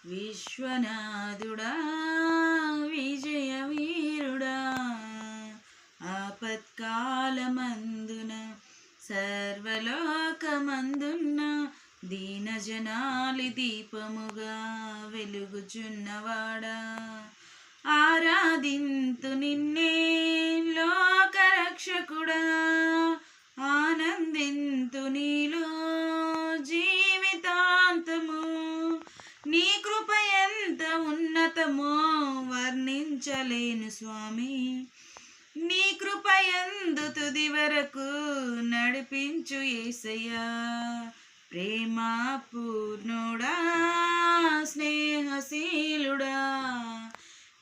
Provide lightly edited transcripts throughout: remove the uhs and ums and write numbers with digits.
విశ్వనాథుడా విజయ వీరుడా ఆపత్కాలమందున సర్వలోకమందున్న దీనజనాలి దీపముగా వెలుగుచున్నవాడా ఆరాధింతు నిన్నే లోకరక్షకుడా ఆనందింతు నీలో జీవితాంతము నీ కృప ఎంత ఉన్నతమో వర్ణించలేను స్వామి నీ కృప యందు తుది వరకు నడిపించు యేసయ్యా ప్రేమ పూర్ణుడా స్నేహశీలుడా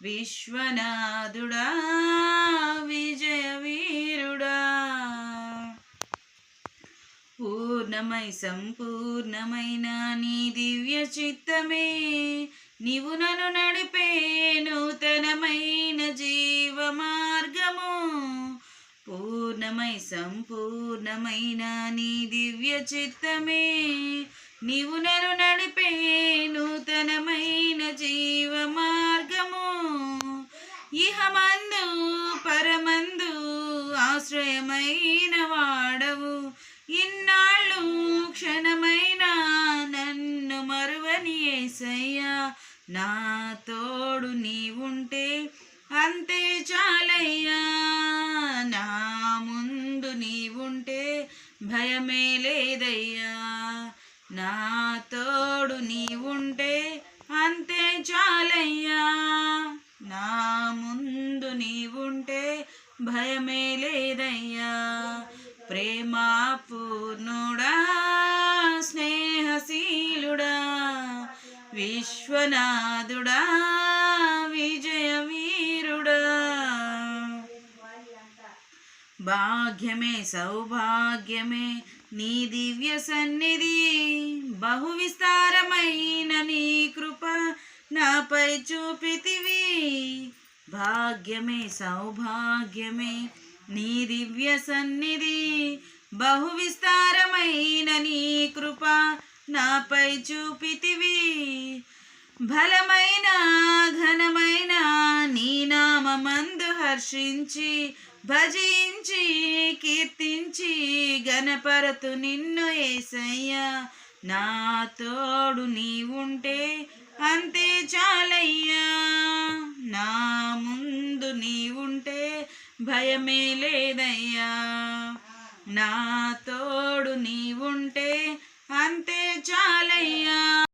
విశ్వనాథుడా విజయ వీరుడా పూర్ణమై సంపూర్ణమైన నీ దివ్య చిత్తమే నీవు నన్ను నడిపే నూతనమైన జీవ మార్గము పూర్ణమై సంపూర్ణమైన నీ దివ్య చిత్తమే నీవు నన్ను నడిపే నూతనమైన జీవ మార్గము ఇహమందు పరమందు ఆశ్రయమైన వాడవు ఇన్నాళ్ళు క్షణమైన నన్ను మరువని యేసయ్యా నా తోడు నీవుంటే అంతే చాలయ్యా నా ముందు నీవుంటే భయమే లేదయ్యా నా తోడు నీవుంటే అంతే చాలయ్యా నా ముందు నీవుంటే భయమే లేదయ్యా ప్రేమ పూర్ణుడా స్నేహశీలుడా విశ్వనాథుడా విజయ వీరుడా భాగ్యమే సౌభాగ్యమే నీ దివ్య సన్నిధి బహు విస్తారమైన నీ కృప నాపై చూపితివి భాగ్యమే సౌభాగ్యమే నీ దివ్య సన్నిధి బహు విస్తారమైన నీ కృప నాపై చూపితివి బలమైన ఘనమైన నీ నామమందు హర్షించి భజించి కీర్తించి గణపరతు నిన్ను యేసయ్యా నా తోడు నీవుంటే అంతే చాలయ్యా నా ముందు నీవుంటే భయమే లేదయ్యా నా తోడు నీవుంటే అంతే చాలయ్యా